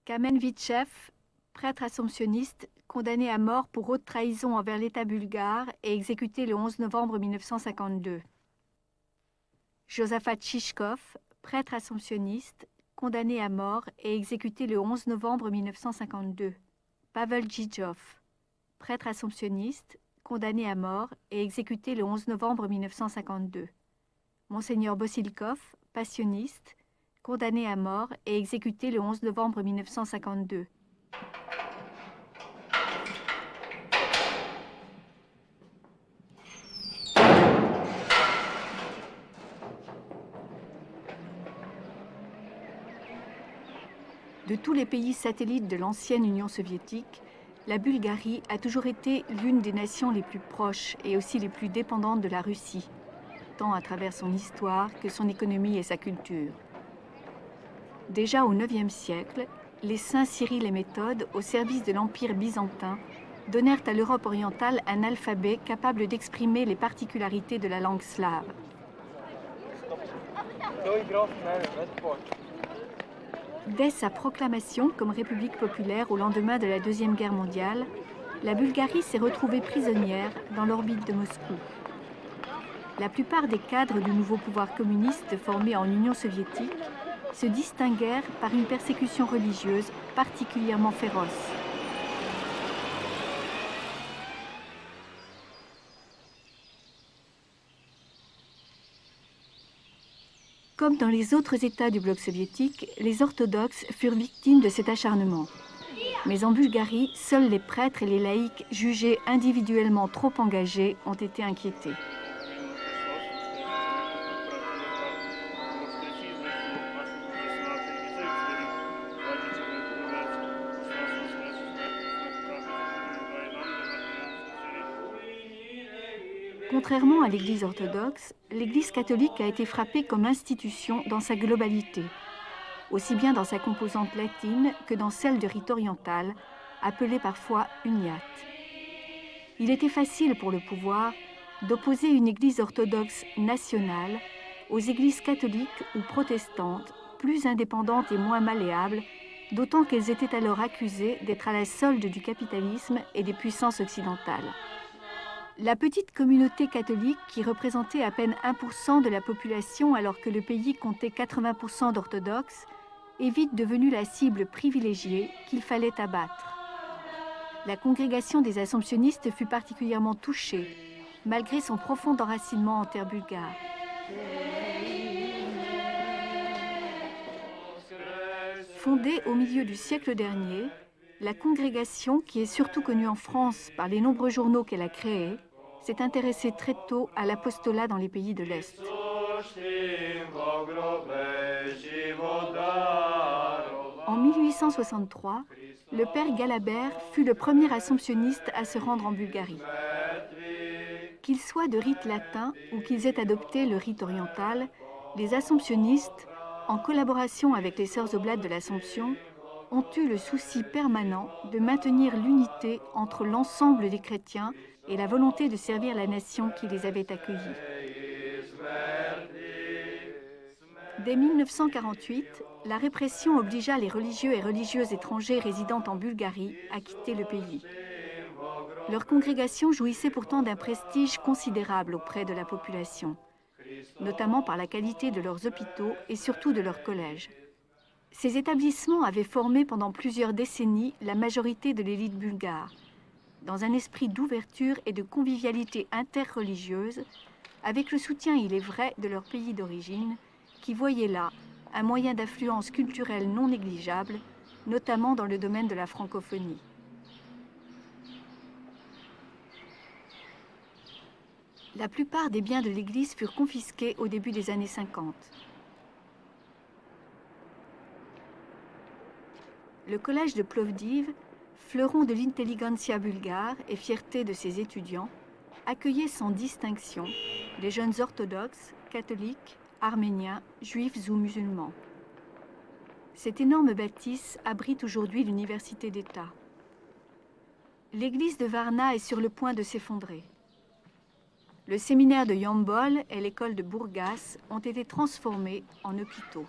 Kamen Vitchev, prêtre assomptionniste, condamné à mort pour haute trahison envers l'État bulgare et exécuté le 11 novembre 1952. Josaphat Chichkov, prêtre assomptionniste, condamné à mort et exécuté le 11 novembre 1952. Pavel Djidjov, prêtre assomptionniste, condamné à mort et exécuté le 11 novembre 1952. Monseigneur Bossilkov, passionniste, condamné à mort et exécuté le 11 novembre 1952. De tous les pays satellites de l'ancienne Union soviétique, la Bulgarie a toujours été l'une des nations les plus proches et aussi les plus dépendantes de la Russie, tant à travers son histoire que son économie et sa culture. Déjà au IXe siècle, les saints Cyril et Méthode, au service de l'Empire byzantin, donnèrent à l'Europe orientale un alphabet capable d'exprimer les particularités de la langue slave. Dès sa proclamation comme République populaire au lendemain de la Deuxième Guerre mondiale, la Bulgarie s'est retrouvée prisonnière dans l'orbite de Moscou. La plupart des cadres du nouveau pouvoir communiste formé en Union soviétique se distinguèrent par une persécution religieuse particulièrement féroce. Comme dans les autres États du bloc soviétique, les orthodoxes furent victimes de cet acharnement. Mais en Bulgarie, seuls les prêtres et les laïcs jugés individuellement trop engagés ont été inquiétés. Contrairement à l'Église orthodoxe, l'Église catholique a été frappée comme institution dans sa globalité, aussi bien dans sa composante latine que dans celle de rite oriental, appelée parfois uniate. Il était facile pour le pouvoir d'opposer une Église orthodoxe nationale aux églises catholiques ou protestantes, plus indépendantes et moins malléables, d'autant qu'elles étaient alors accusées d'être à la solde du capitalisme et des puissances occidentales. La petite communauté catholique, qui représentait à peine 1% de la population alors que le pays comptait 80% d'orthodoxes, est vite devenue la cible privilégiée qu'il fallait abattre. La congrégation des Assomptionnistes fut particulièrement touchée, malgré son profond enracinement en terre bulgare. Fondée au milieu du siècle dernier, la congrégation, qui est surtout connue en France par les nombreux journaux qu'elle a créés, s'est intéressée très tôt à l'apostolat dans les pays de l'Est. En 1863, le père Galabert fut le premier assomptionniste à se rendre en Bulgarie. Qu'ils soient de rite latin ou qu'ils aient adopté le rite oriental, les assomptionnistes, en collaboration avec les Sœurs Oblates de l'Assomption, ont eu le souci permanent de maintenir l'unité entre l'ensemble des chrétiens et la volonté de servir la nation qui les avait accueillis. Dès 1948, la répression obligea les religieux et religieuses étrangers résidant en Bulgarie à quitter le pays. Leur congrégation jouissait pourtant d'un prestige considérable auprès de la population, notamment par la qualité de leurs hôpitaux et surtout de leurs collèges. Ces établissements avaient formé pendant plusieurs décennies la majorité de l'élite bulgare, dans un esprit d'ouverture et de convivialité interreligieuse, avec le soutien, il est vrai, de leur pays d'origine, qui voyaient là un moyen d'influence culturelle non négligeable, notamment dans le domaine de la francophonie. La plupart des biens de l'Église furent confisqués au début des années 50. Le collège de Plovdiv, fleuron de l'intelligentsia bulgare et fierté de ses étudiants, accueillait sans distinction les jeunes orthodoxes, catholiques, arméniens, juifs ou musulmans. Cette énorme bâtisse abrite aujourd'hui l'université d'État. L'église de Varna est sur le point de s'effondrer. Le séminaire de Yambol et l'école de Burgas ont été transformés en hôpitaux.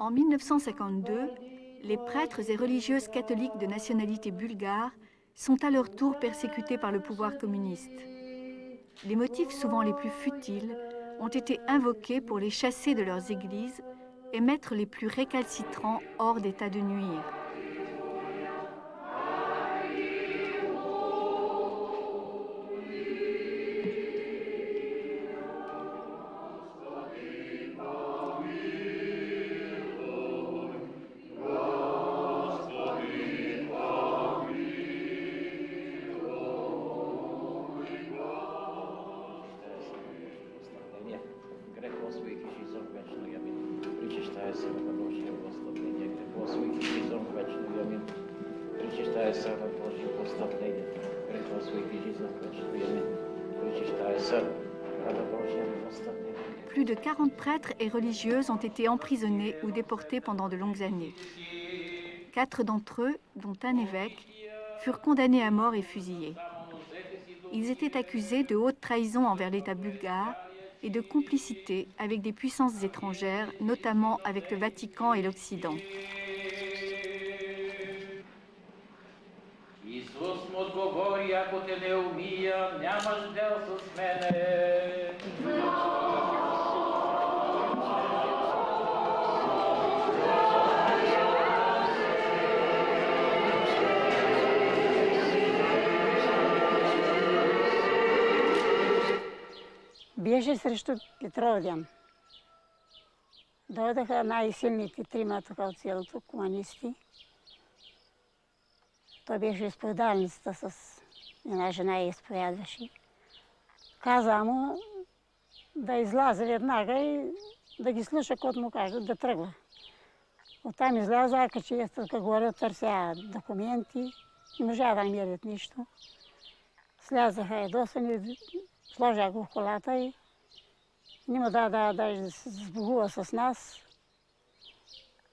En 1952, les prêtres et religieuses catholiques de nationalité bulgare sont à leur tour persécutés par le pouvoir communiste. Les motifs souvent les plus futiles ont été invoqués pour les chasser de leurs églises et mettre les plus récalcitrants hors d'état de nuire. Plus de 40 prêtres et religieuses ont été emprisonnés ou déportés pendant de longues années. 4 d'entre eux, dont un évêque, furent condamnés à mort et fusillés. Ils étaient accusés de haute trahison envers l'État bulgare et de complicité avec des puissances étrangères, notamment avec le Vatican et l'Occident. Беше срещу Петровден. Дойдоха най-силните трима тук от селото, комунисти. Той беше изповедалницата с една жена и изповядваше. Каза му да излезе веднага и да ги слуша, който му кажат, да тръгва. Оттам изляза, че тук горе търся документи, не можа да намерят нищо. Слязаха ядосани, сложа го в колата и не му да се сбогува с нас.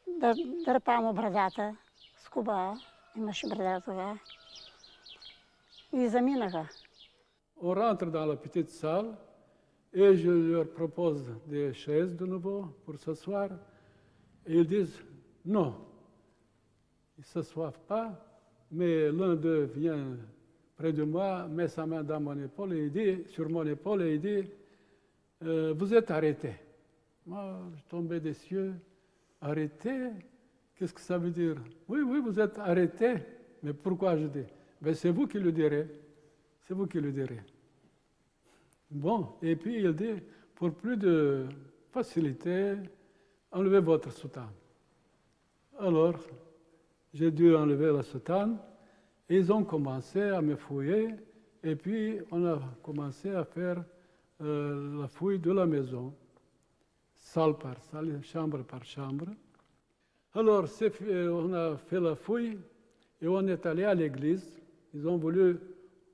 Да дърпа му брадата с куба, имаше брада тогава. И заминаха. On rentre dans la petite salle et je leur propose des chaises de nouveau pour s'asseoir. Et ils disent non, ils ne s'assoivent pas, mais l'un d'eux vient près de moi, met sa main dans mon épaule et il dit, sur mon épaule et il dit vous êtes arrêté. Moi, je tombais des cieux. Arrêté? Qu'est-ce que ça veut dire? Oui, vous êtes arrêté. Mais pourquoi je dis? Ben, c'est vous qui le direz. C'est vous qui le direz. Bon, et puis il dit, pour plus de facilité, enlevez votre soutane. Alors, j'ai dû enlever la soutane. Et ils ont commencé à me fouiller. Et puis, on a commencé à faire la fouille de la maison, salle par salle, chambre par chambre. Alors, on a fait la fouille et on est allé à l'église. Ils ont voulu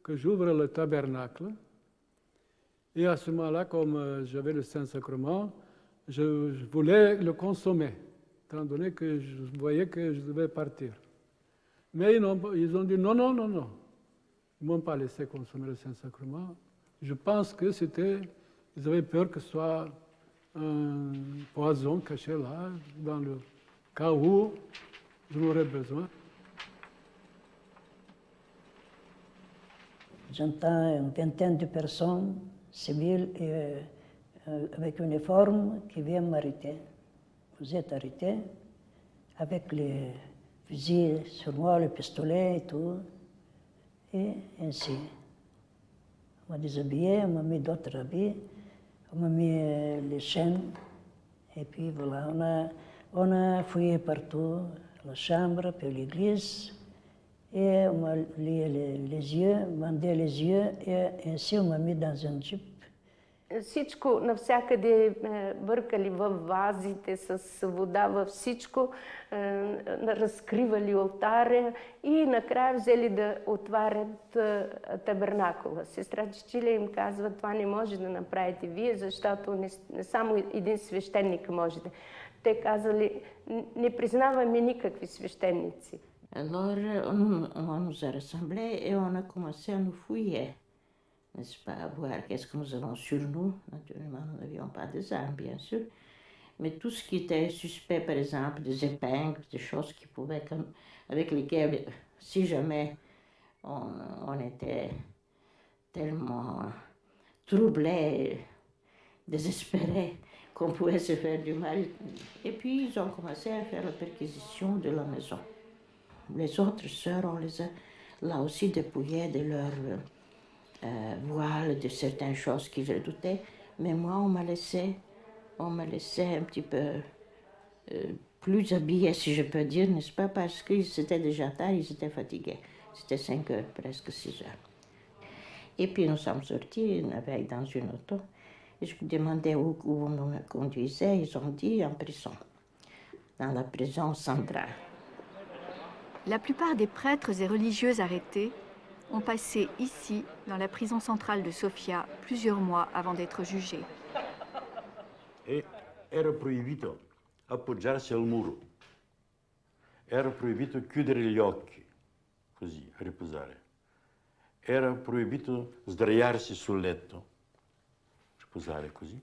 que j'ouvre le tabernacle. Et à ce moment-là, comme j'avais le Saint-Sacrement, je voulais le consommer, étant donné que je voyais que je devais partir. Mais ils ont dit non. Ils ne m'ont pas laissé consommer le Saint-Sacrement. Je pense que ils avaient peur que ce soit un poison caché là, dans le cas où je n'aurais besoin. J'entends une vingtaine de personnes civiles avec une uniforme qui viennent m'arrêter. Vous êtes arrêté avec les fusils sur moi, le pistolet et tout. Et ainsi. On m'a déshabillé, on m'a mis d'autres habits, on m'a mis les chaînes. Et puis voilà, on a fouillé partout, la chambre, puis l'église. Et on m'a lié les yeux, bandé les yeux, et ainsi on m'a mis dans un jeep. Всичко навсякъде бъркали във вазите с вода, във всичко, разкривали олтаря и накрая взели да отварят табернакула. Сестра Чичилия им казва, това не може да направите вие, защото не само един свещеник можете. Те казали, не признаваме никакви свещеници. Alors, on nous a rassemblés et on a commencé à nous fouiller, n'est-ce pas, à voir qu'est-ce que nous avons sur nous. Naturellement, nous n'avions pas des armes, bien sûr, Mais tout ce qui était suspect, par exemple, des épingles, des choses qui pouvaient, avec lesquelles, si jamais on était tellement troublés, désespérés, qu'on pouvait se faire du mal. Et puis ils ont commencé à faire la perquisition de la maison. Les autres sœurs, on les a là aussi dépouillées de leurs voiles, de certaines choses qu'ils redoutaient. Mais moi, on m'a laissé un petit peu plus habillée, si je peux dire, n'est-ce pas? Parce que c'était déjà tard, ils étaient fatigués. C'était 5 heures, presque 6 heures. Et puis nous sommes sortis avec dans une auto. Et je demandais où on me conduisait. Ils ont dit en prison, dans la prison centrale. La plupart des prêtres et religieuses arrêtés ont passé ici, dans la prison centrale de Sofia, plusieurs mois avant d'être jugés. E era proibito appoggiarsi al muro, era proibito chiudere gli occhi, così, a riposare, era proibito sdraiarsi sul letto, riposare così,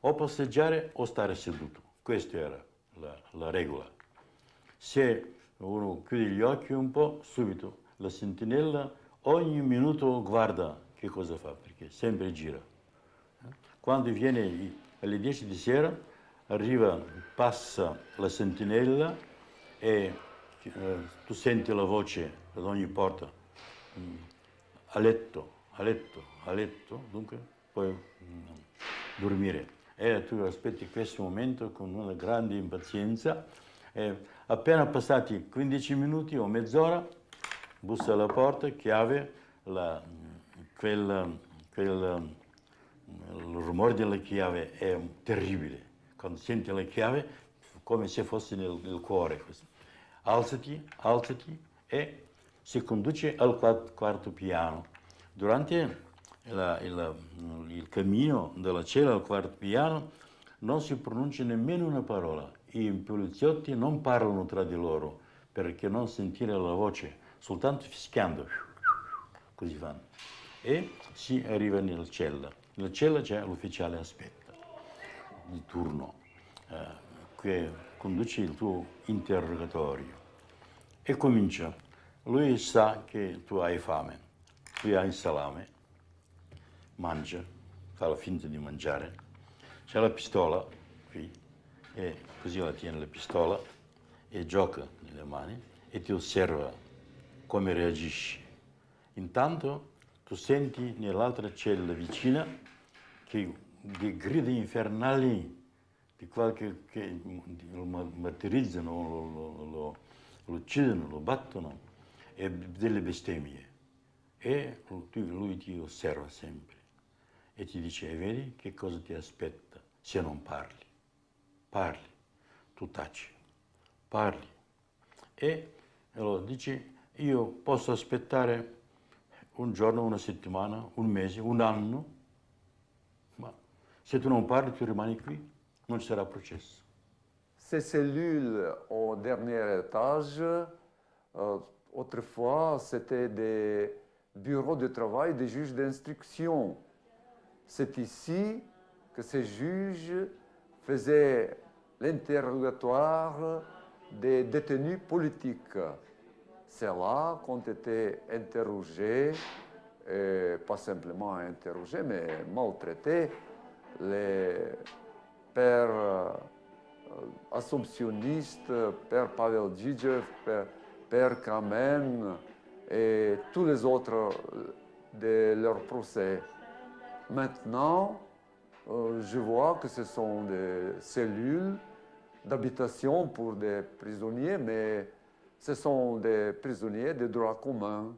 o passeggiare o stare seduto. Questa era la regola. Se uno chiude gli occhi un po', subito la sentinella ogni minuto guarda che cosa fa, perché sempre gira. Quando viene alle 10 di sera, arriva, passa la sentinella e tu senti la voce ad ogni porta, a letto, a letto, a letto, dunque puoi dormire. E tu aspetti questo momento con una grande impazienza. Appena passati 15 minuti o mezz'ora, bussa alla porta, chiave, il rumore della chiave è terribile. Quando senti la chiave, come se fosse nel cuore. Così. Alzati, alzati e si conduce al quarto piano. Durante il cammino dalla cella al quarto piano non si pronuncia nemmeno una parola. I poliziotti non parlano tra di loro perché non sentire la voce, soltanto fischiando. Così fanno. E si arriva nella cella. Nella cella c'è l'ufficiale aspetta di turno che conduce il tuo interrogatorio e comincia. Lui sa che tu hai fame, tu hai il salame, mangia, fa la finta di mangiare, c'è la pistola qui e così la tiene la pistola e gioca nelle mani e ti osserva come reagisci. Intanto tu senti nell'altra cella vicina che di grida infernali di qualche che lo martirizzano, lo uccidono, lo battono e delle bestemmie. E lui ti osserva sempre e ti dice, vedi che cosa ti aspetta se non parli. Parli, tu taci, parli. E allora dice, io posso aspettare un giorno, una settimana, un mese, un anno, ma se tu non parli, tu rimani qui, non ci sarà processo. Ces cellules au dernier étage, autrefois, c'était des bureaux de travail des juges d'instruction. C'est ici que ces juges faisaient l'interrogatoire des détenus politiques. C'est là qu'ont été interrogés, et pas simplement interrogés, mais maltraités, les pères assomptionnistes, Père Pavel Djidjev, Père Kamen et tous les autres de leur procès. Maintenant, je vois que ce sont des cellules d'habitation pour des prisonniers, mais ce sont des prisonniers de droit commun.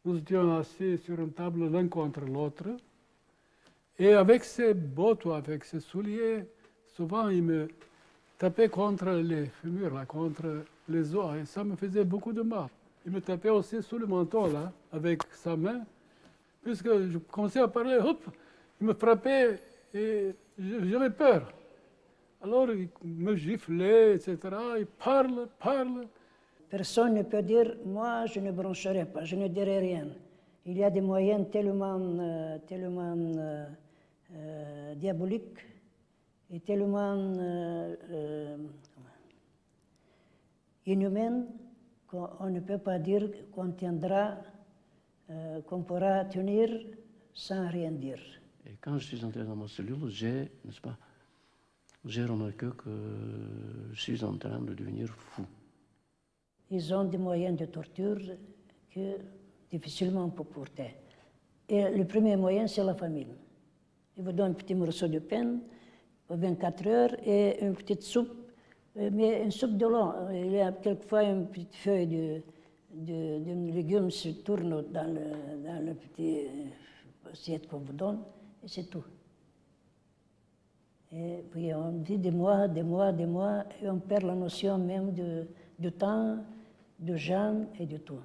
Nous étions assis sur une table l'un contre l'autre. Et avec ses bottes ou avec ses souliers, souvent il me tapait contre les fémurs, là, contre les os, et ça me faisait beaucoup de mal. Il me tapait aussi sous le menton, là, avec sa main. Puisque je commençais à parler, hop, il me frappait et j'avais peur. Alors il me giflait, etc. Il parle. Personne ne peut dire, moi je ne broncherai pas, je ne dirai rien. Il y a des moyens tellement diaboliques est tellement inhumaine qu'on ne peut pas dire qu'on tiendra, qu'on pourra tenir sans rien dire. Et quand je suis entré dans ma cellule, j'ai, n'est-ce pas, j'ai remarqué que je suis en train de devenir fou. Ils ont des moyens de torture que difficilement on peut porter. Et le premier moyen, c'est la famine. Ils vous donnent un petit morceau de pain, 24 heures, et une petite soupe, mais une soupe de long. Il y a quelquefois une petite feuille de légumes se tourne dans le petit assiette qu'on vous donne, et c'est tout. Et puis on vit des mois, et on perd la notion même de temps, de gens et de tout.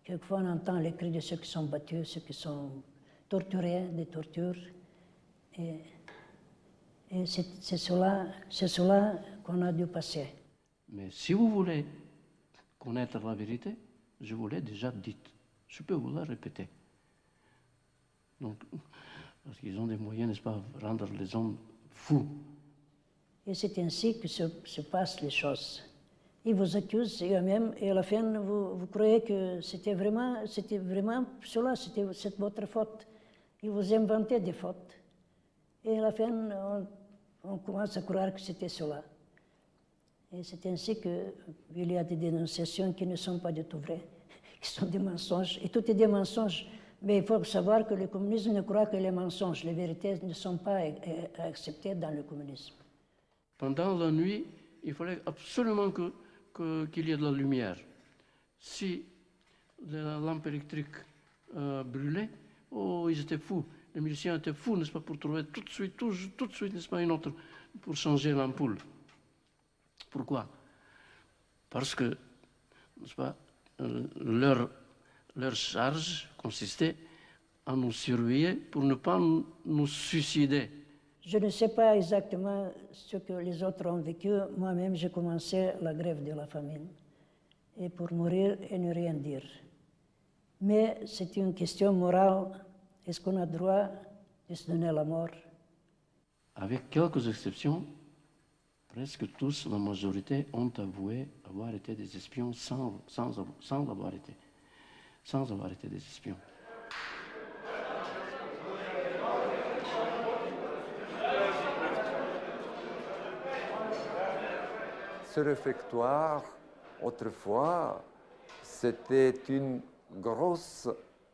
Quelquefois on entend les cris de ceux qui sont battus, ceux qui sont torturés, des tortures. Et c'est cela qu'on a dû passer. Mais si vous voulez connaître la vérité, je vous l'ai déjà dite. Je peux vous la répéter. Donc, parce qu'ils ont des moyens, n'est-ce pas, de rendre les hommes fous. Et c'est ainsi que se passent les choses. Ils vous accusent eux-mêmes et à la fin, vous croyez que c'était vraiment cela, c'est votre faute. Ils vous inventaient des fautes. Et à la fin, on commence à croire que c'était cela. Et c'est ainsi qu'il y a des dénonciations qui ne sont pas du tout vraies, qui sont des mensonges. Et tout est des mensonges. Mais il faut savoir que le communisme ne croit que les mensonges. Les vérités ne sont pas acceptées dans le communisme. Pendant la nuit, il fallait absolument qu'il y ait de la lumière. Si la lampe électrique brûlait, oh, ils étaient fous. Les miliciens étaient fous, n'est-ce pas, pour trouver tout de suite, n'est-ce pas, une autre, pour changer l'ampoule. Pourquoi? Parce que, n'est-ce pas, leur charge consistait à nous surveiller pour ne pas nous suicider. Je ne sais pas exactement ce que les autres ont vécu. Moi-même, j'ai commencé la grève de la famine. Et pour mourir et ne rien dire. Mais c'est une question morale. Est-ce qu'on a droit de se donner la mort? Avec quelques exceptions, presque tous, la majorité, ont avoué avoir été des espions sans avoir été des espions. Ce réfectoire, autrefois, c'était une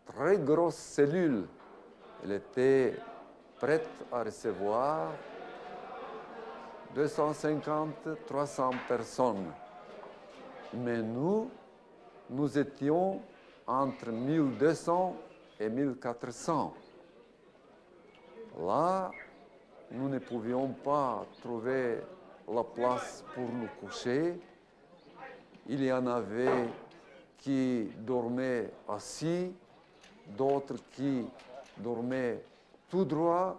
très grosse cellule. Elle était prête à recevoir 250-300 personnes. Mais nous étions entre 1200 et 1400. Là, nous ne pouvions pas trouver la place pour nous coucher. Il y en avait qui dormaient assis, d'autres qui dormaient tout droit,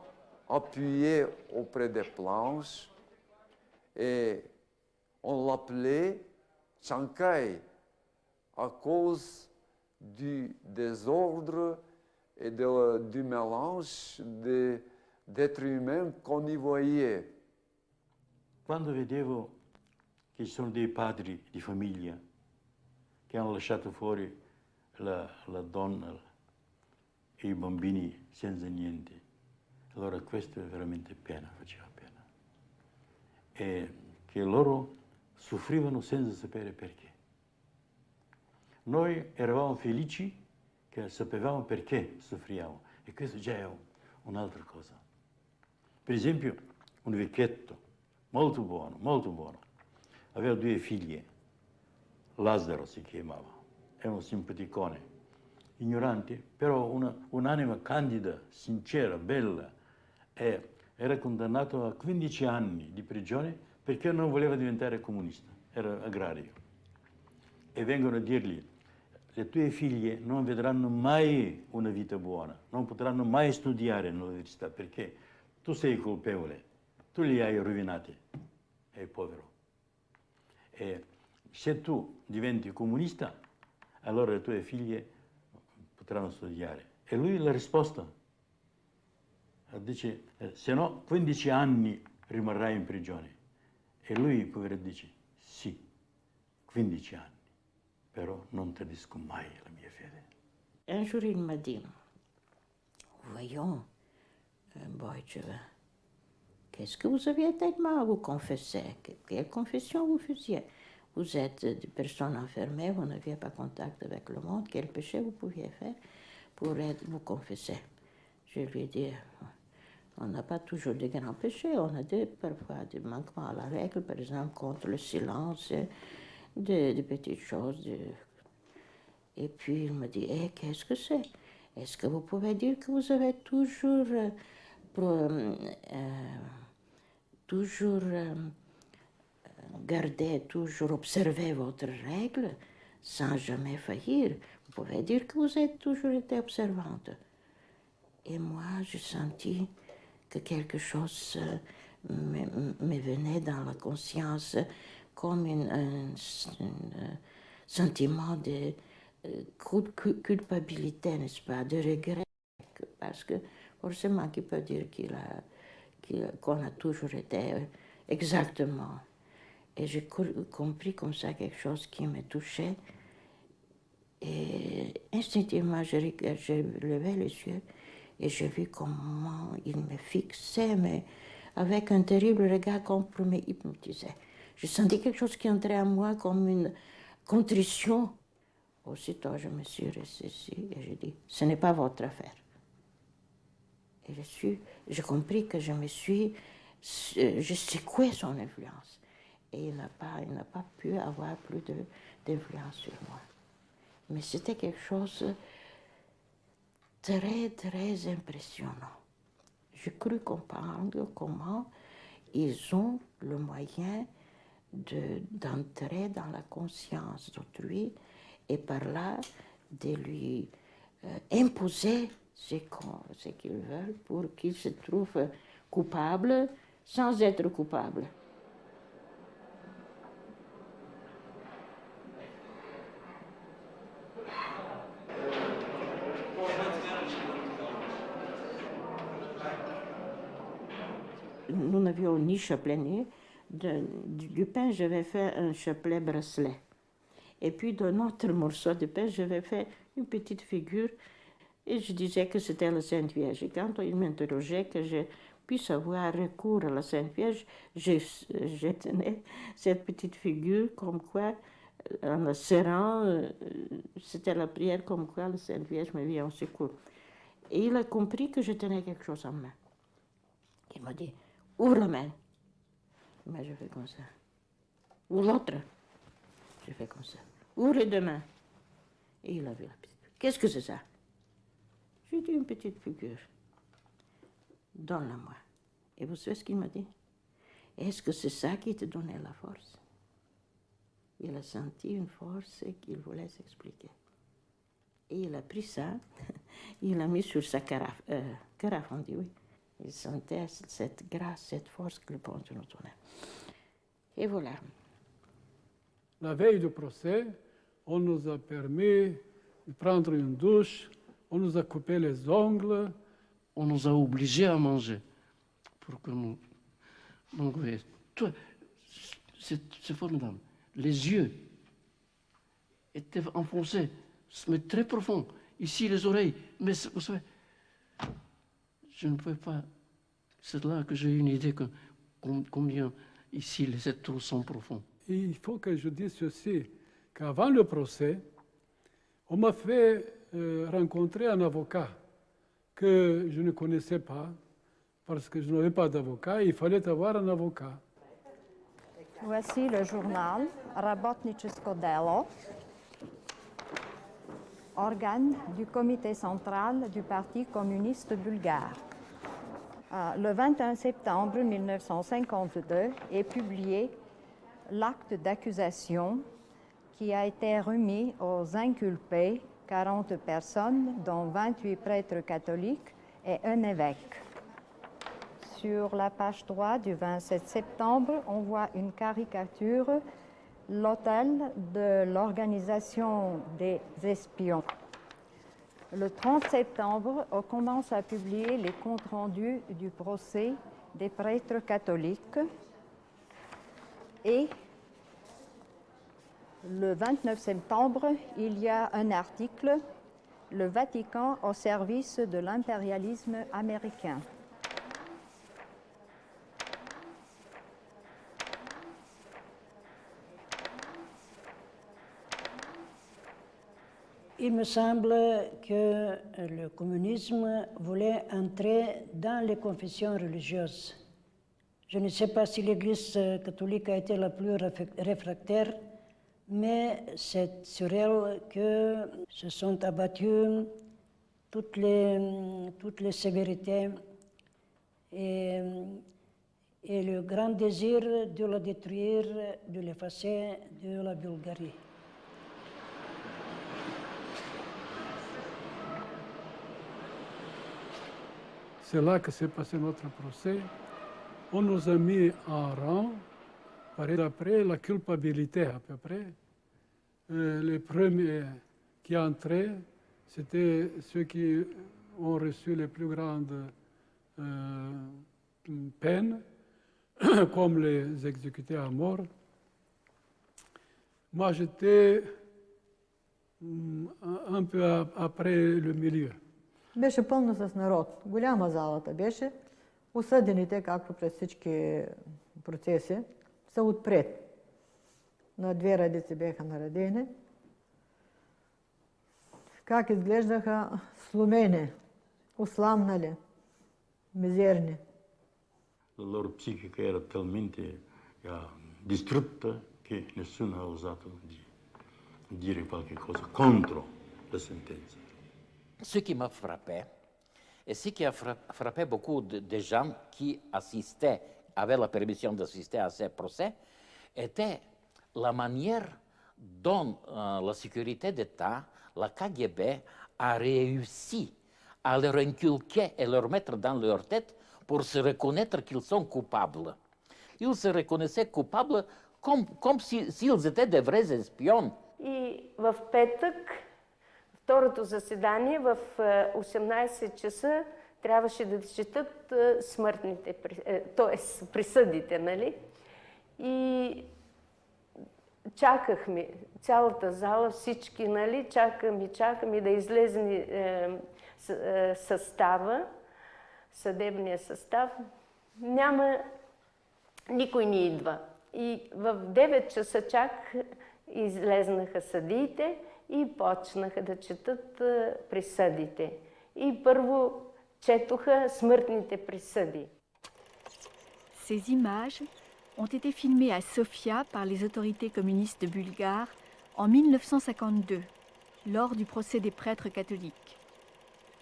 appuyés auprès des planches. Et on l'appelait Chankay à cause du désordre et du mélange d'êtres humains qu'on y voyait. Quando vedevo che ci sono dei padri di famiglia che hanno lasciato fuori la donna e i bambini senza niente, allora questo è veramente pena, faceva pena. E che loro soffrivano senza sapere perché. Noi eravamo felici che sapevamo perché soffriamo e questo già è un'altra cosa. Per esempio, un vecchietto molto buono, aveva 2 figlie, Lazzaro si chiamava, è un simpaticone, ignorante, però un'anima candida, sincera, bella, e era condannato a 15 anni di prigione perché non voleva diventare comunista, era agrario. E vengono a dirgli, le tue figlie non vedranno mai una vita buona, non potranno mai studiare all'università perché tu sei colpevole, tu li hai rovinati, è povero. E se tu diventi comunista, allora le tue figlie potranno studiare. E lui la risposta dice, se no 15 anni rimarrai in prigione. E lui, povero, dice, sì, 15 anni, però non tradisco mai la mia fede. Un jour, il m'a dit, voyons, Boyce, qu'est-ce que vous aviez tellement à vous confesser? Quelle confession vous faisiez? Vous êtes des personnes enfermées, vous n'aviez pas contact avec le monde. Quel péché vous pouviez faire pour vous confesser? Je lui ai dit, on n'a pas toujours de grands péchés, on a parfois des manquements à la règle, par exemple contre le silence, des petites choses. Et puis il me dit, qu'est-ce que c'est? Est-ce que vous pouvez dire que vous avez toujours gardé, toujours observé votre règle sans jamais faillir? Vous pouvez dire que vous avez toujours été observante. Et moi, j'ai senti que quelque chose me venait dans la conscience comme un sentiment de culpabilité, n'est-ce pas, de regret, parce que forcément, qui peut dire qu'on a toujours été exactement. Et j'ai compris comme ça quelque chose qui me touchait. Et instinctivement, j'ai levé les yeux et j'ai vu comment il me fixait, mais avec un terrible regard comme pour me hypnotiser. J'ai senti quelque chose qui entrait en moi comme une contrition. Aussitôt, je me suis ressaisie et j'ai dit, ce n'est pas votre affaire. Et j'ai compris que j'ai secoué son influence. Et il n'a pas pu avoir plus d'influence sur moi. Mais c'était quelque chose de très, très impressionnant. J'ai cru comprendre comment ils ont le moyen d'entrer dans la conscience d'autrui et par là de lui imposer ce qu'ils veulent pour qu'il se trouve coupable sans être coupable. Nous n'avions ni chapelet ni du pain, j'avais fait un chapelet bracelet. Et puis d'un autre morceau de pain, j'avais fait une petite figure et je disais que c'était la Sainte Vierge. Et quand il m'interrogeait que je puisse avoir recours à la Sainte Vierge, je tenais cette petite figure comme quoi, en la serrant, c'était la prière comme quoi la Sainte Vierge me vient au secours. Et il a compris que je tenais quelque chose en main. Il m'a dit, ouvre la main. Mais je fais comme ça. Ouvre l'autre. Je fais comme ça. Ouvre les deux mains. Et il a vu la petite figure. Qu'est-ce que c'est ça? J'ai dit une petite figure. Donne-la-moi. Et vous savez ce qu'il m'a dit? Est-ce que c'est ça qui te donnait la force? Il a senti une force qu'il voulait s'expliquer. Et il a pris ça, il l'a mis sur sa carafe. On dit oui. Il sentait cette grâce, cette force que le ponte nous donnait. Et voilà. La veille du procès, on nous a permis de prendre une douche, on nous a coupé les ongles. On nous a obligés à manger pour que nous... Donc, c'est formidable. Les yeux étaient enfoncés, mais très profonds. Ici, les oreilles. Mais vous savez, je ne pouvais pas... C'est là que j'ai eu une idée que combien ici les trous sont profonds. Et il faut que je dise ceci, qu'avant le procès, on m'a fait rencontrer un avocat que je ne connaissais pas, parce que je n'avais pas d'avocat, il fallait avoir un avocat. Voici le journal Работническо дело, organe du comité central du Parti communiste bulgare. Le 21 septembre 1952 est publié l'acte d'accusation qui a été remis aux inculpés, 40 personnes, dont 28 prêtres catholiques et un évêque. Sur la page 3 du 27 septembre, on voit une caricature, l'hôtel de l'organisation des espions. Le 30 septembre, on commence à publier les comptes rendus du procès des prêtres catholiques. Et le 29 septembre, il y a un article, le Vatican au service de l'impérialisme américain. Il me semble que le communisme voulait entrer dans les confessions religieuses. Je ne sais pas si l'Église catholique a été la plus réfractaire, mais c'est sur elle que se sont abattues toutes les sévérités et le grand désir de la détruire, de l'effacer de la Bulgarie. C'est là que s'est passé notre procès. On nous a mis en rang, après la culpabilité à peu près. Les premiers qui entraient, c'était ceux qui ont reçu les plus grandes peines, comme les exécutés à mort. Moi, j'étais un peu après le milieu. Беше пълно с народ. Голяма залата беше. Осъдените, както през всички процеси, са отпред. На две редици бяха наредени. Как изглеждаха сломени, осламнали, мизерни. La loro psichica era talmente distrutta che nessuno ha osato di dire qualche cosa contro la sentenza. Ce qui m'a frappé, et ce qui a frappé beaucoup de gens qui assistaient, avaient la permission d'assister à ces procès, était la manière dont la sécurité d'État, la KGB, a réussi à leur inculquer et leur mettre dans leur tête pour se reconnaître qu'ils sont coupables. Ils se reconnaissaient coupables comme s'ils étaient des vrais espions. И в петък, второто заседание, в 18 часа, трябваше да четат смъртните, т.е. присъдите, нали? И чакахме, цялата зала, всички, нали, чакам и да излезе състава, съдебния състав. Никой не идва. И в 9 часа чак излезнаха съдиите и почнаха да четат присъдите. И първо четоха смъртните присъди. Ces images ont été filmées à Sofia par les autorités communistes bulgares en 1952, lors du procès des prêtres catholiques.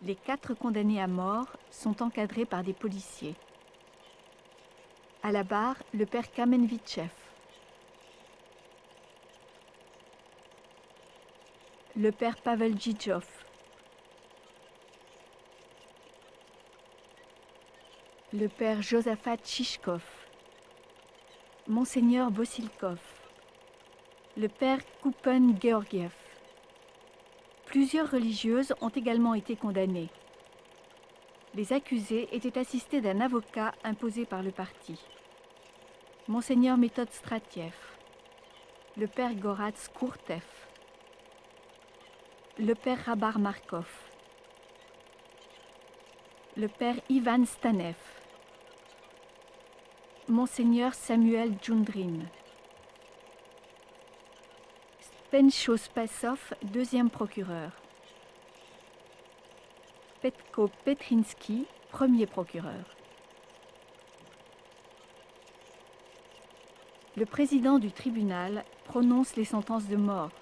Les 4 condamnés à mort sont encadrés par des policiers. À la barre, le père Kamenvitchev. Le père Pavel Djidjov. Le père Josaphat Chichkov. Monseigneur Bosilkov. Le père Koupen Georgiev. Plusieurs religieuses ont également été condamnées. Les accusés étaient assistés d'un avocat imposé par le parti. Monseigneur Méthode Stratiev, le père Goratz Kourtev, le père Rabar Markov, le père Ivan Stanev, Monseigneur Samuel Djundrin, Pencho Spasov, deuxième procureur, Petko Petrinsky, premier procureur. Le président du tribunal prononce les sentences de mort.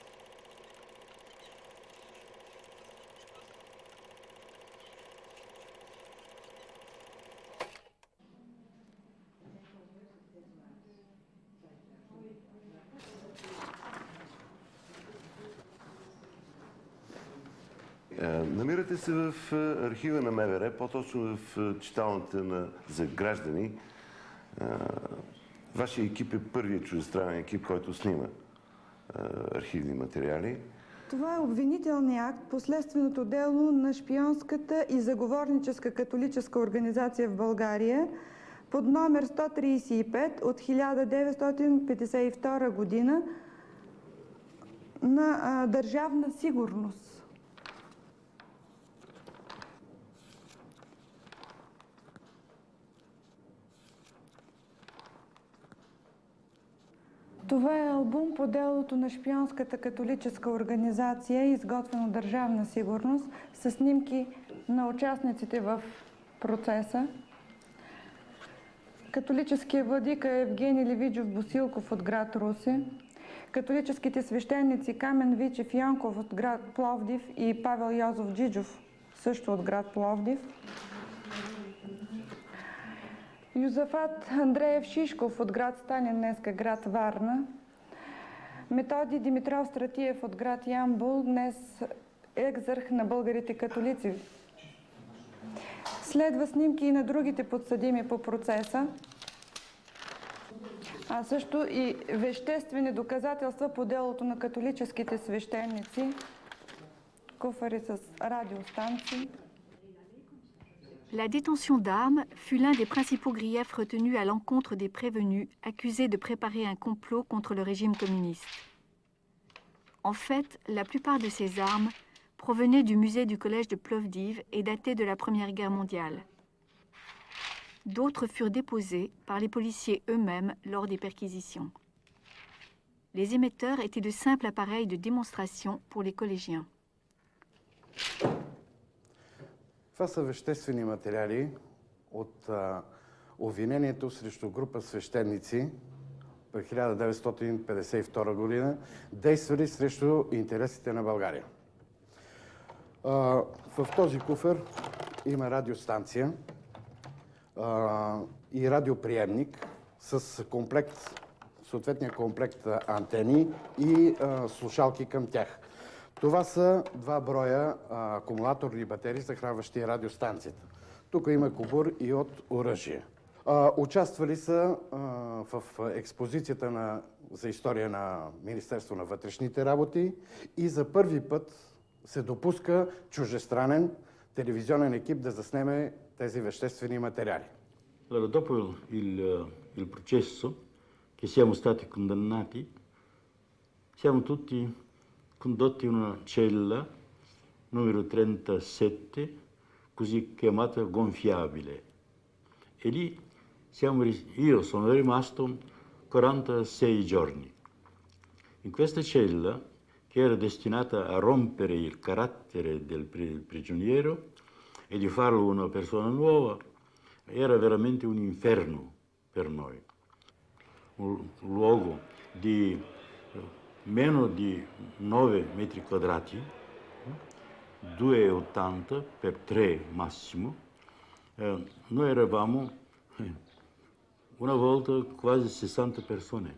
Намирате се в архива на МВР, по-точно в читалната за граждани. Вашия екип е първият чуждестранен екип, който снима архивни материали. Това е обвинителният акт по следственото дело на шпионската и заговорническа католическа организация в България, под номер 135 от 1952 година на Държавна сигурност. Това е албум по делото на шпионската католическа организация, изготвен от Държавна сигурност, с снимки на участниците в процеса. Католическият владика Евгений Левиджов Босилков от град Русе, католическите свещеници Камен Вичев Янков от град Пловдив и Павел Йозов Джиджов, също от град Пловдив, Юзафат Андреев Шишков от град Сталин, днеска град Варна, Методи Димитров Стратиев от град Ямбол, днес екзарх на българите католици. Следва снимки и на другите подсъдими по процеса, а също и веществени доказателства по делото на католическите свещеници, куфари с радиостанции. La détention d'armes fut l'un des principaux griefs retenus à l'encontre des prévenus accusés de préparer un complot contre le régime communiste. En fait, la plupart de ces armes provenaient du musée du collège de Plovdiv et dataient de la Première Guerre mondiale. D'autres furent déposées par les policiers eux-mêmes lors des perquisitions. Les émetteurs étaient de simples appareils de démonstration pour les collégiens. Това са веществени материали от обвинението срещу група свещеници през 1952 година, действали срещу интересите на България. В този куфър има радиостанция и радиоприемник с комплект, съответния комплект антени и слушалки към тях. Това са 2 броя акумулаторни батерии, захранващи радиостанцията. Тук има кобур и от оръжие. Участвали са в експозицията за история на Министерство на вътрешните работи и за първи път се допуска чуждестранен телевизионен екип да заснеме тези веществени материали. Dopo il processo, che siamo stati condannati, siamo tutti condotti in una cella numero 37, così chiamata gonfiabile. E lì io sono rimasto 46 giorni. In questa cella, che era destinata a rompere il carattere del prigioniero e di farlo una persona nuova, era veramente un inferno per noi. Un luogo di meno di 9 metri quadrati, 2,80 per 3 massimo. Noi eravamo una volta quasi 60 persone.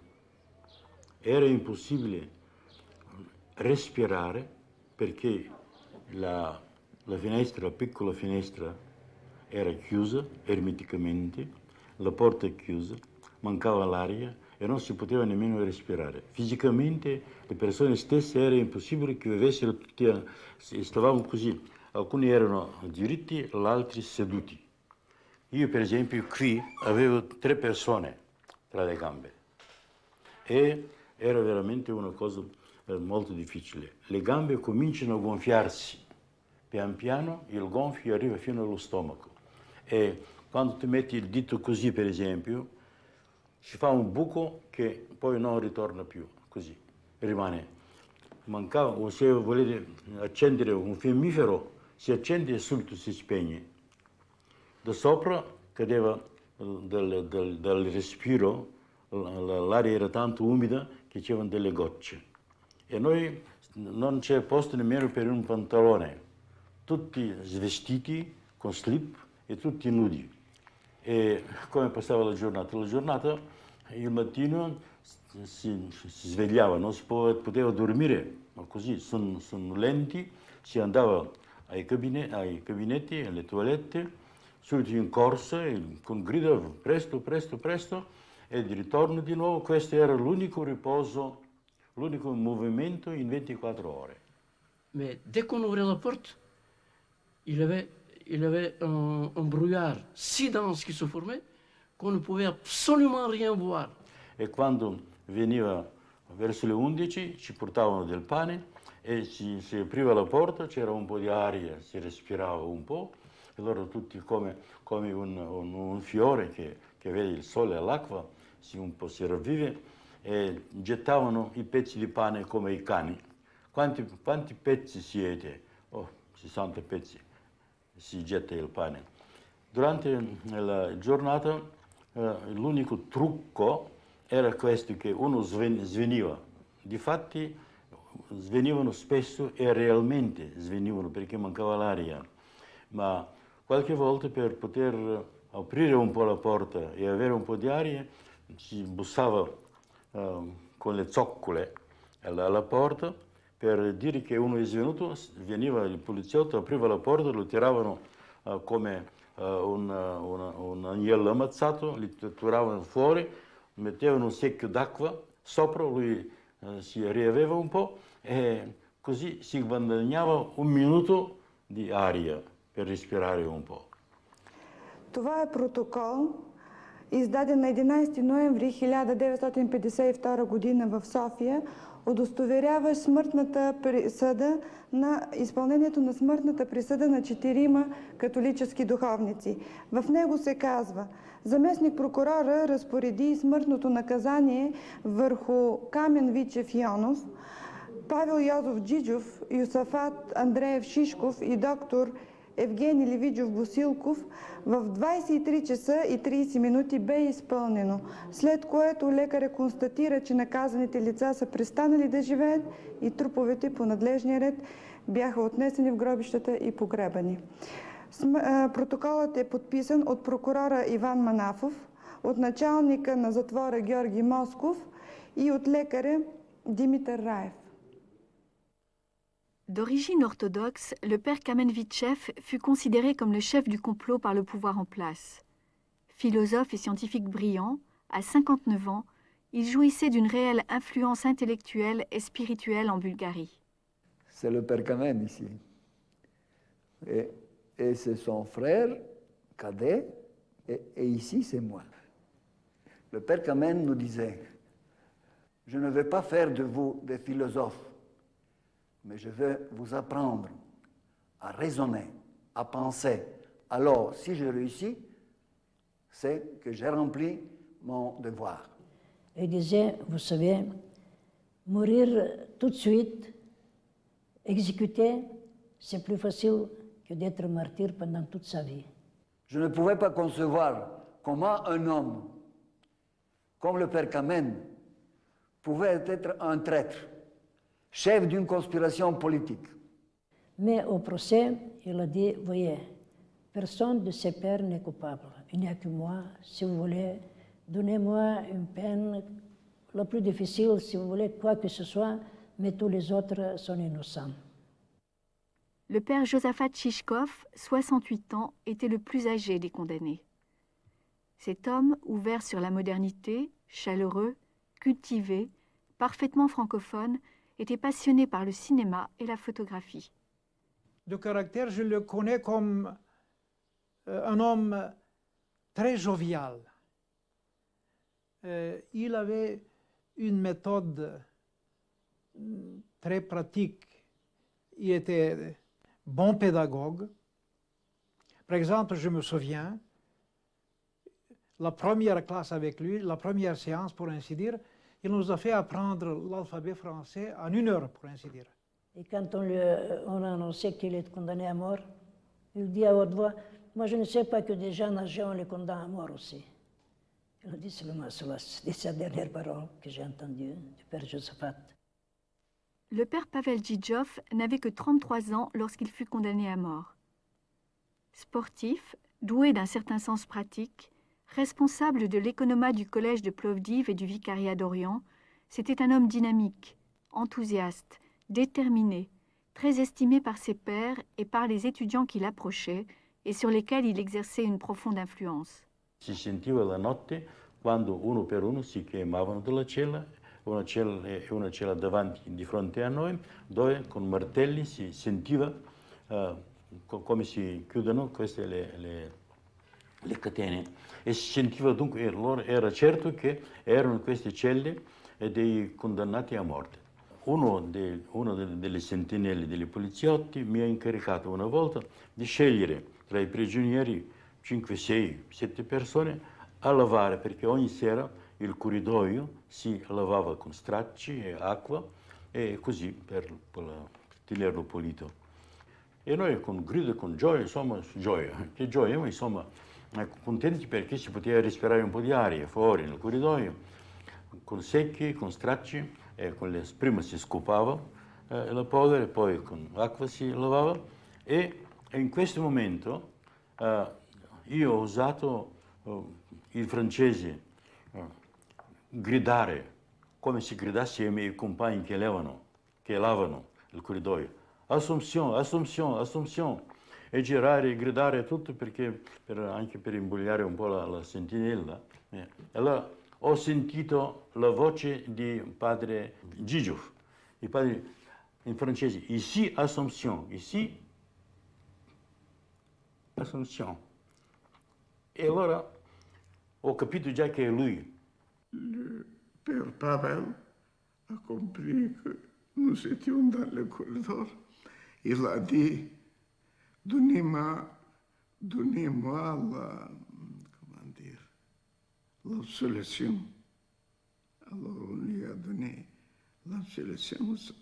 Era impossibile respirare perché la finestra, la piccola finestra, era chiusa ermeticamente, la porta chiusa, mancava l'aria e non si poteva nemmeno respirare. Fisicamente le persone stesse era impossibile che vivessero tutti, stavamo così, alcuni erano diritti, gli altri seduti. Io per esempio qui avevo 3 persone tra le gambe e era veramente una cosa molto difficile. Le gambe cominciano a gonfiarsi, pian piano il gonfio arriva fino allo stomaco e quando ti metti il dito così per esempio si fa un buco che poi non ritorna più, così, rimane. Mancava, o se volete accendere un fiammifero, si accende e subito si spegne. Da sopra cadeva dal respiro, l'aria era tanto umida che c'erano delle gocce. E noi non c'è posto nemmeno per un pantalone, tutti svestiti con slip e tutti nudi. E come passava la giornata? La giornata il mattino si svegliava, non si poteva dormire, ma così, sonnolenti, si andava ai cabinetti, alle toilette, subito in corsa, con grida presto, presto, presto, e di ritorno di nuovo. Questo era l'unico riposo, l'unico movimento in 24 ore. Mais dès qu'on ouvrait la porte, il y avait un brouillard si dense qui se formait qu'on ne pouvait absolument rien voir. E quando veniva verso le 11 ci portavano del pane e si apriva la porta, c'era un po' di aria, si respirava un po', e allora tutti come un fiore che vede il sole e l'acqua, un po' si ravvive, e gettavano i pezzi di pane come i cani. Quanti pezzi siete? Oh, 60 pezzi, si getta il pane. Durante la giornata l'unico trucco era questo, che uno sveniva. Difatti svenivano spesso e realmente svenivano perché mancava l'aria, ma qualche volta per poter aprire un po' la porta e avere un po' di aria si bussava con le zoccole alla porta per dire che uno è svenuto. Veniva il poliziotto, apriva la porta, lo tiravano come un agnello ammazzato, li tiravano fuori, mettevano un secchio d'acqua sopra, lui si riaveva un po' e così si guadagnava un minuto di aria per respirare un po'. Това е протокол, издаден на 11 ноември 1952 година в София, удостоверява смъртната присъда изпълнението на смъртната присъда на 4 католически духовници. В него се казва: заместник прокурора разпореди смъртното наказание върху Камен Вичев Йонов, Павел Йозов Джиджов, Юсафат Андреев Шишков и доктор Евгений Левиджов Босилков в 23 часа и 30 минути бе изпълнено, след което лекаря констатира, че наказаните лица са престанали да живеят и труповете по надлежния ред бяха отнесени в гробищата и погребани. Протоколът е подписан от прокурора Иван Манафов, от началника на затвора Георги Москов и от лекаря Димитър Раев. D'origine orthodoxe, le père Kamen Vitchev fut considéré comme le chef du complot par le pouvoir en place. Philosophe et scientifique brillant, à 59 ans, il jouissait d'une réelle influence intellectuelle et spirituelle en Bulgarie. C'est le père Kamen ici. Et c'est son frère cadet, et ici c'est moi. Le père Kamen nous disait: je ne vais pas faire de vous des philosophes, mais je vais vous apprendre à raisonner, à penser. Alors, si je réussis, c'est que j'ai rempli mon devoir. Il disait, vous savez, mourir tout de suite, exécuter, c'est plus facile que d'être martyr pendant toute sa vie. Je ne pouvais pas concevoir comment un homme comme le père Kamen pouvait être un traître, chef d'une conspiration politique. Mais au procès, il a dit, voyez, personne de ses pères n'est coupable. Il n'y a que moi. Si vous voulez, donnez-moi une peine la plus difficile, si vous voulez, quoi que ce soit, mais tous les autres sont innocents. Le père Josaphat Shishkov, 68 ans, était le plus âgé des condamnés. Cet homme, ouvert sur la modernité, chaleureux, cultivé, parfaitement francophone, était passionné par le cinéma et la photographie. De caractère, je le connais comme un homme très jovial. Il avait une méthode très pratique. Il était bon pédagogue. Par exemple, je me souviens, la première classe avec lui, la première séance pour ainsi dire, il nous a fait apprendre l'alphabet français en 1 heure, pour ainsi dire. Et quand on a annoncé qu'il est condamné à mort, il dit à haute voix, moi je ne sais pas que des gens âgés, on les condamne à mort aussi. Il a dit seulement cela, c'est sa dernière parole que j'ai entendue du père Josaphat. Le père Pavel Djidjov n'avait que 33 ans lorsqu'il fut condamné à mort. Sportif, doué d'un certain sens pratique, responsable de l'économat du collège de Plovdiv et du vicariat d'Orient, c'était un homme dynamique, enthousiaste, déterminé, très estimé par ses pairs et par les étudiants qui l'approchaient et sur lesquels il exerçait une profonde influence. Si sentiva la notte quando uno per uno si chiamavano dalla cella, una cella davanti, di fronte a noi, dove con martelli si sentiva come si chiudono queste le catene e si sentiva dunque, allora era certo che erano queste celle dei condannati a morte. Una delle sentinelle dei poliziotti mi ha incaricato una volta di scegliere tra i prigionieri 5, 6, 7 persone a lavare, perché ogni sera il corridoio si lavava con stracci e acqua e così per tenerlo pulito. E noi con grido e con gioia, insomma, che gioia, ma insomma, contenti perché si poteva respirare un po' di aria fuori nel corridoio, con secchi, con stracci, e prima si scopava la polvere, poi con l'acqua si lavava e in questo momento io ho usato il francese gridare, come se gridassi ai miei compagni che lavano il corridoio. Assumption, Assumption, Assumption. E girare e gridare tutto perché anche per imbogliare un po' la sentinella. Allora ho sentito la voce di padre Gigio, il padre in francese, ici Assumption, ici Assumption. E allora ho capito già che è lui. Le père Pavel a compris que nous étions dans le corridor. Il a dit, donnez-moi l'absolution. Alors on lui a donné l'absolution.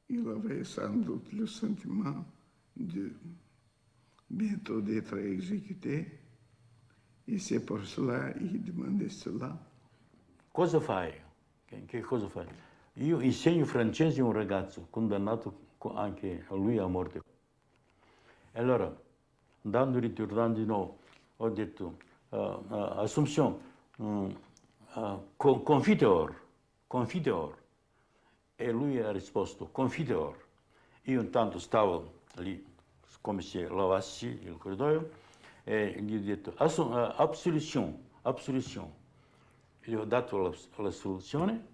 Il avait sans doute le sentiment de bientôt d'être exécuté. E c'est pour cela qu'il demandait cela. Cosa fai? Che cosa fai? Io insegno francese a un ragazzo condannato anche a lui a morte. E allora, ritornando di nuovo, ho detto, Assumption, confiteor. E lui ha risposto, confiteor. Io intanto stavo lì, come se lavassi il corridoio, e gli ho detto, absolution. Gli ho dato la soluzione,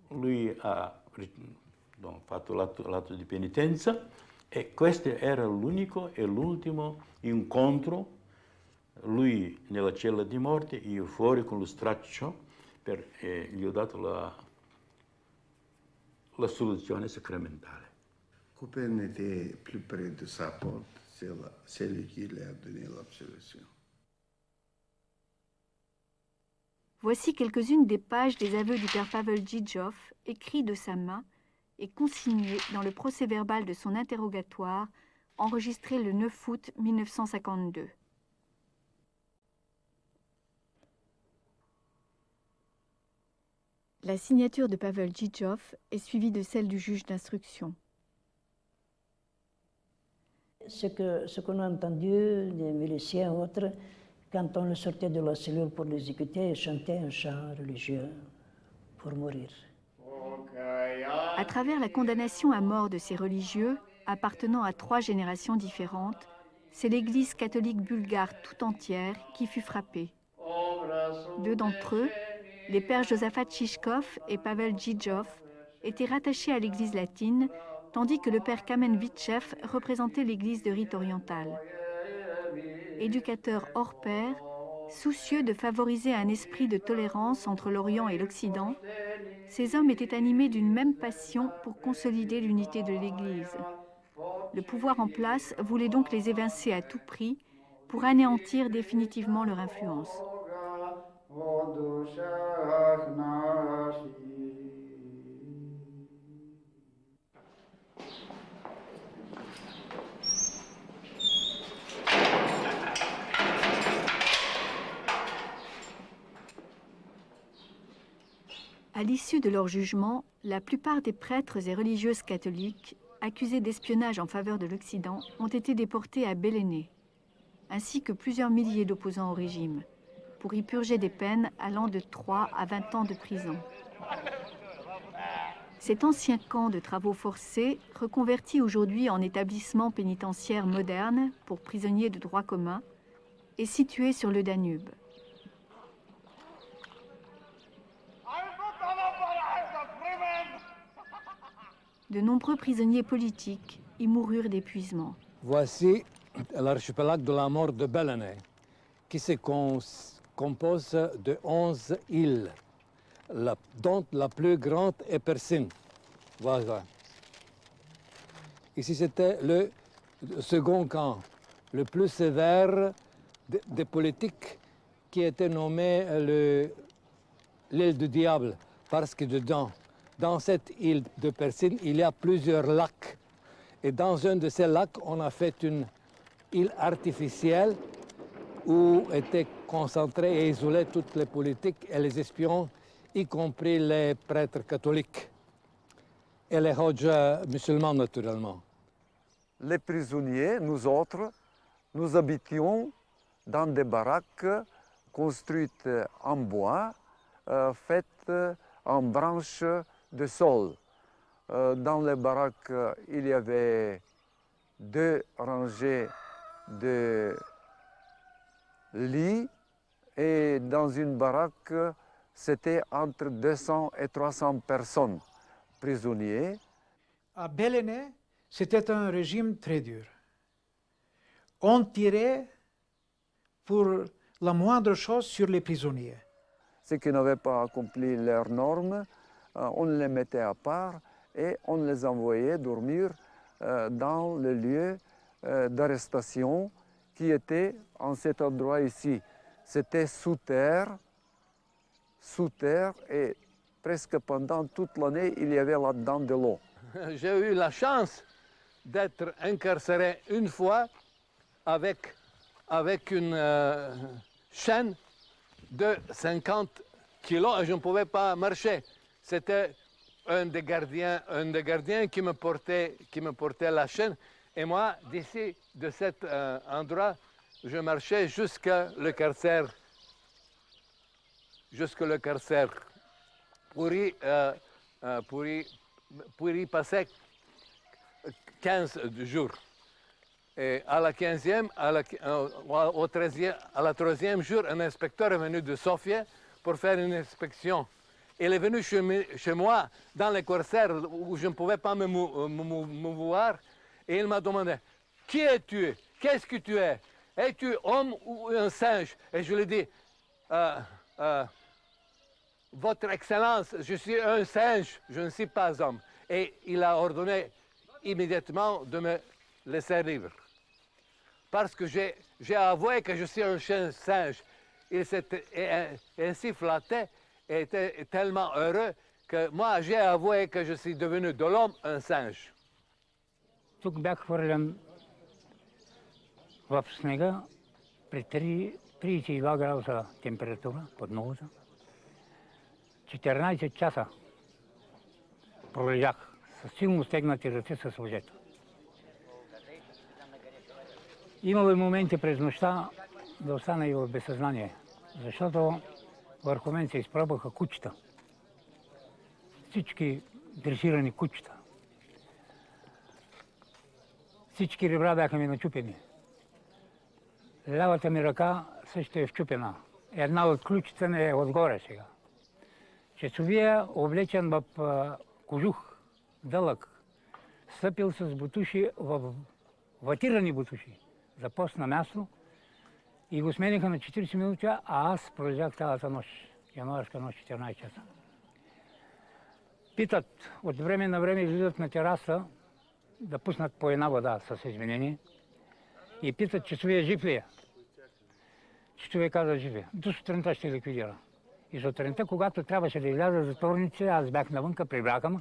lui ha fatto l'atto di penitenza e questo era l'unico e l'ultimo incontro, lui nella cella di morte, io fuori con lo straccio, gli ho dato la soluzione sacramentale. Coupen était plus près de sa porte, c'est lui qui lui a donné l'absolution. Voici quelques-unes des pages des aveux du père Pavel Djidjov, écrits de sa main et consignés dans le procès-verbal de son interrogatoire, enregistré le 9 août 1952. La signature de Pavel Djidjov est suivie de celle du juge d'instruction. Ce qu'on a entendu des miliciens et autres, quand on le sortait de la cellule pour l'exécuter, ils chantaient un chant religieux pour mourir. À travers la condamnation à mort de ces religieux, appartenant à 3 générations différentes, c'est l'Église catholique bulgare tout entière qui fut frappée. 2 d'entre eux, les pères Josaphat Chichkov et Pavel Djidjov, étaient rattachés à l'Église latine, tandis que le père Kamen Vitchev représentait l'Église de rite oriental. Éducateurs hors pair, soucieux de favoriser un esprit de tolérance entre l'Orient et l'Occident, ces hommes étaient animés d'une même passion pour consolider l'unité de l'Église. Le pouvoir en place voulait donc les évincer à tout prix pour anéantir définitivement leur influence. À l'issue de leur jugement, la plupart des prêtres et religieuses catholiques, accusés d'espionnage en faveur de l'Occident, ont été déportés à Béléné, ainsi que plusieurs milliers d'opposants au régime, pour y purger des peines allant de 3 à 20 ans de prison. Cet ancien camp de travaux forcés, reconverti aujourd'hui en établissement pénitentiaire moderne pour prisonniers de droit commun, est situé sur le Danube. De nombreux prisonniers politiques y moururent d'épuisement. Voici l'archipel de la mort de Bellene, qui se compose de 11 îles, dont la plus grande est Persine. Voilà. Ici, c'était le second camp, le plus sévère des politiques, qui était nommé l'île du diable, parce que dedans, dans cette île de Persine, il y a plusieurs lacs. Et dans un de ces lacs, on a fait une île artificielle où étaient concentrés et isolés toutes les politiques et les espions, y compris les prêtres catholiques et les hodjas musulmans, naturellement. Les prisonniers, nous autres, nous habitions dans des baraques construites en bois, faites en branches de saule. Dans les baraques, il y avait 2 rangées de lits et dans une baraque, c'était entre 200 et 300 personnes prisonniers. À Bellene, c'était un régime très dur. On tirait pour la moindre chose sur les prisonniers. Ceux qui n'avaient pas accompli leurs normes, on les mettait à part et on les envoyait dormir dans le lieu d'arrestation qui était en cet endroit ici. C'était sous terre et presque pendant toute l'année, il y avait là-dedans de l'eau. J'ai eu la chance d'être incarcéré une fois avec une chaîne de 50 kilos et je ne pouvais pas marcher. C'était un des gardiens qui me portait la chaîne. Et moi, d'ici, de cet endroit, je marchais jusqu'à le carcère. Pour y passer 15 jours. Et à la 15e, à la 3e jour, un inspecteur est venu de Sofia pour faire une inspection. Il est venu chez moi, dans les corsaires, où je ne pouvais pas me mouvoir, et il m'a demandé, qui es-tu? Qu'est-ce que tu es? Es-tu homme ou un singe? Et je lui ai dit, Votre Excellence, je suis un singe, je ne suis pas homme. Et il a ordonné immédiatement de me laisser libre. Parce que j'ai avoué que je suis un singe. Il s'est ainsi flatté et était tellement heureux que moi j'ai avoué que je suis devenu de l'homme un singe. Тук бях хвърлен в снега при 32 градуса температура под нулата. 14 часа пролежах с силно стегнати ръце с лъжета. Имало и моменти през нощта да остана и в безсъзнание, защото върху мен се изпробваха кучета. Всички дресирани кучета. Всички ребра бяха ми начупени. Лявата ми ръка също е вчупена. Една от ключите ми е отгоре сега. Часовия, облечен в кожух, дълъг, стъпил с бутуши в ватирани бутуши за пост на място и го смениха на 40 минути, а аз пролежах цялата нощ, януарска нощ, 14 часа. Питат, от време на време излизат на тераса да пуснат по една вода с извинение и питат, часовия жив ли е? Часовия каза, жив е. До сутринта ще ликвидира. И сутринта, когато трябваше да изляза затворници, аз бях навънка, прибраха ме,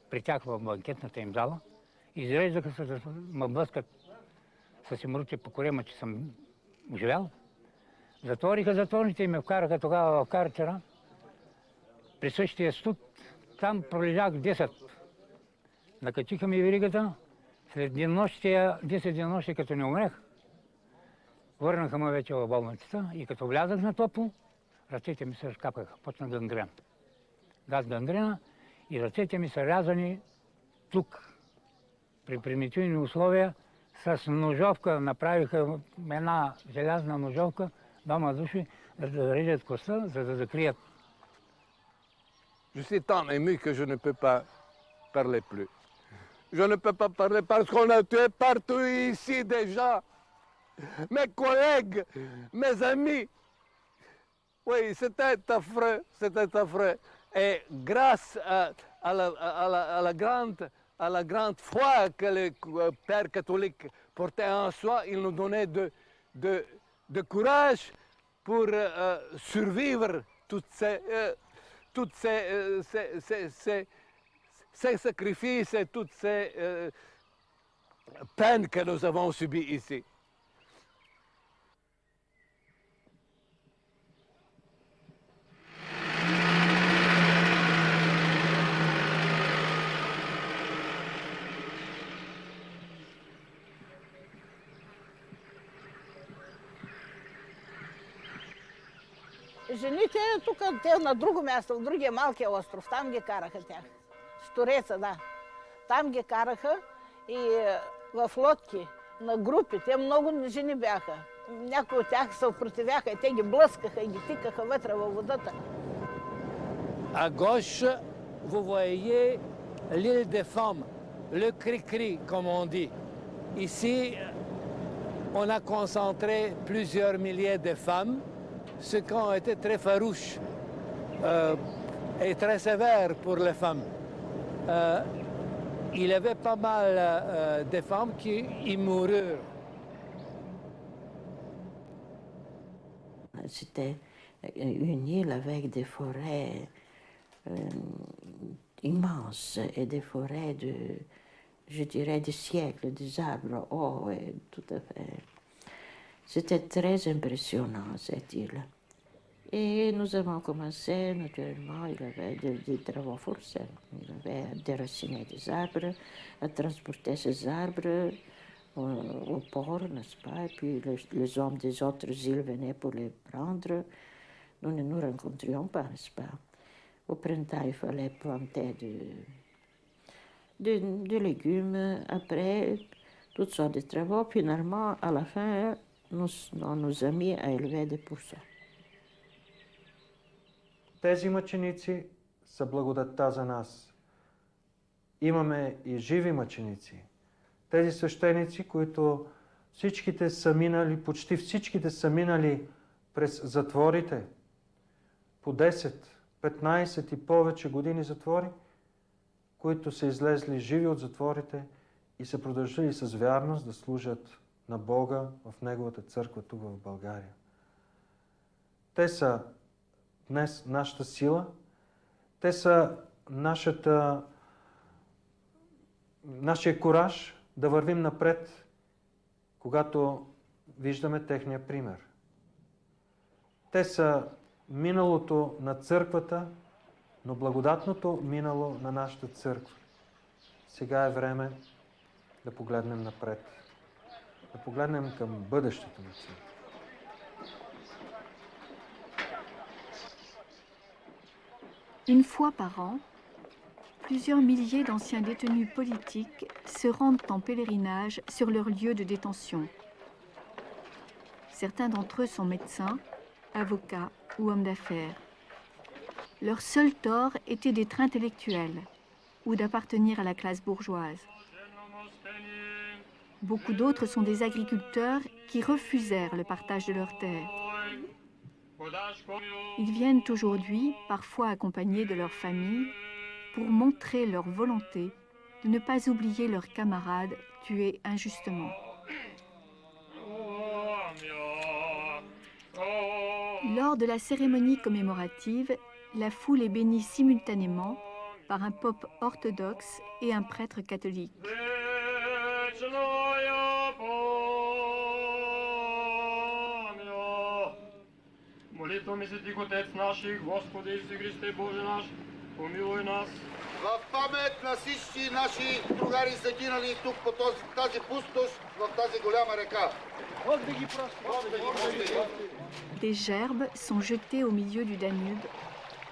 при тях в банкетната им зала. Изреждаха се да ме блъскат с имруче по корема, че съм живял. Затвориха затворници и ме вкараха тогава в карцера. При същия студ, там пролежах 10. Накачиха ми веригата. След 10 денонощия, като не умрех, върнаха ме вече в болницата и като влязах на топло, ръцете ми се разкапаха, почна гангрена. Газ гангрена и ръцете ми са рязани тук, при примитивни условия, с ножовка. Направиха една желязна ножовка, двама души, да режат коста, за да закрият. Je suis tant ému que je ne peux pas parler plus. Je ne peux pas parler parce qu'on a tué partout ici déjà. Mes collègues, mes amis. Oui, c'était affreux, c'était affreux. Et grâce à la grande foi que les pères catholiques portaient en soi, ils nous donnaient de courage pour survivre toutes ces sacrifices et toutes ces peines que nous avons subies ici. Жените тук, те на друго място, в другия малкия остров, там ги караха тях. С Тореца, да. Там ги караха и в лодки, на групи, те много жени бяха. Някои от тях се съпротивяха и те ги блъскаха и ги тикаха вътре във водата. À gauche, vous voyez l'île des femmes, le cri-cri, comme on dit. Ici, on a concentré plusieurs milliers de femmes, ce qui ont été très farouches et très sévères pour les femmes. Il y avait pas mal de femmes qui y moururent. C'était une île avec des forêts immenses et des forêts de, je dirais, des siècles, des arbres hauts et tout à fait. C'était très impressionnant, cette île. Et nous avons commencé, naturellement, il y avait des travaux forcés. Il y avait à déraciner des arbres, à transporter ces arbres au port, n'est-ce pas? Et puis les hommes des autres îles venaient pour les prendre. Nous ne nous rencontrions pas, n'est-ce pas? Au printemps, il fallait planter des légumes. Après, toutes sortes de travaux. Finalement, à la fin, on nous a mis à élever des poussins. Тези мъченици са благодатта за нас. Имаме и живи мъченици. Тези свещеници, които всичките са минали, почти всичките са минали през затворите, по 10, 15 и повече години затвори, които са излезли живи от затворите и са продължили с вярност да служат на Бога в Неговата църква тук в България. Те са днес нашата сила, те са нашия кураж да вървим напред, когато виждаме техния пример. Те са миналото на църквата, но благодатното минало на нашата църква. Сега е време да погледнем напред, да погледнем към бъдещето на църква. Une fois par an, plusieurs milliers d'anciens détenus politiques se rendent en pèlerinage sur leur lieu de détention. Certains d'entre eux sont médecins, avocats ou hommes d'affaires. Leur seul tort était d'être intellectuels ou d'appartenir à la classe bourgeoise. Beaucoup d'autres sont des agriculteurs qui refusèrent le partage de leurs terres. Ils viennent aujourd'hui, parfois accompagnés de leur famille, pour montrer leur volonté de ne pas oublier leurs camarades tués injustement. Lors de la cérémonie commémorative, la foule est bénie simultanément par un pope orthodoxe et un prêtre catholique. Молитвами светих Отец наших, Господи Исусе Христе, Боже наш, помилуй нас. В памет на всички наши другари загинали тук по тази пустош, в тази голяма река. Des gerbes sont jetées au milieu du Danube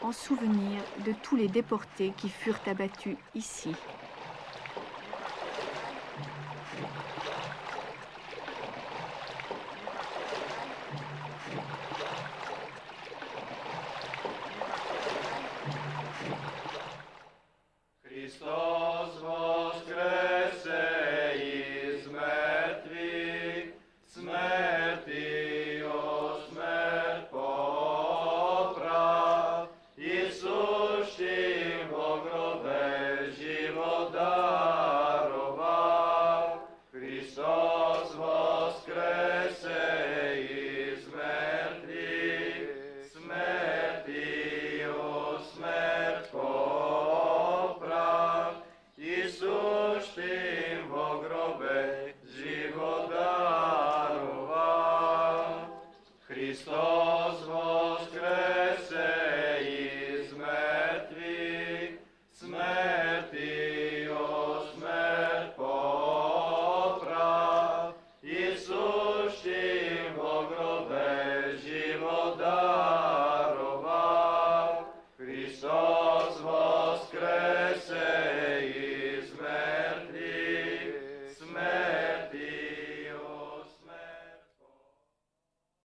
en souvenir de tous les déportés qui furent abattus ici.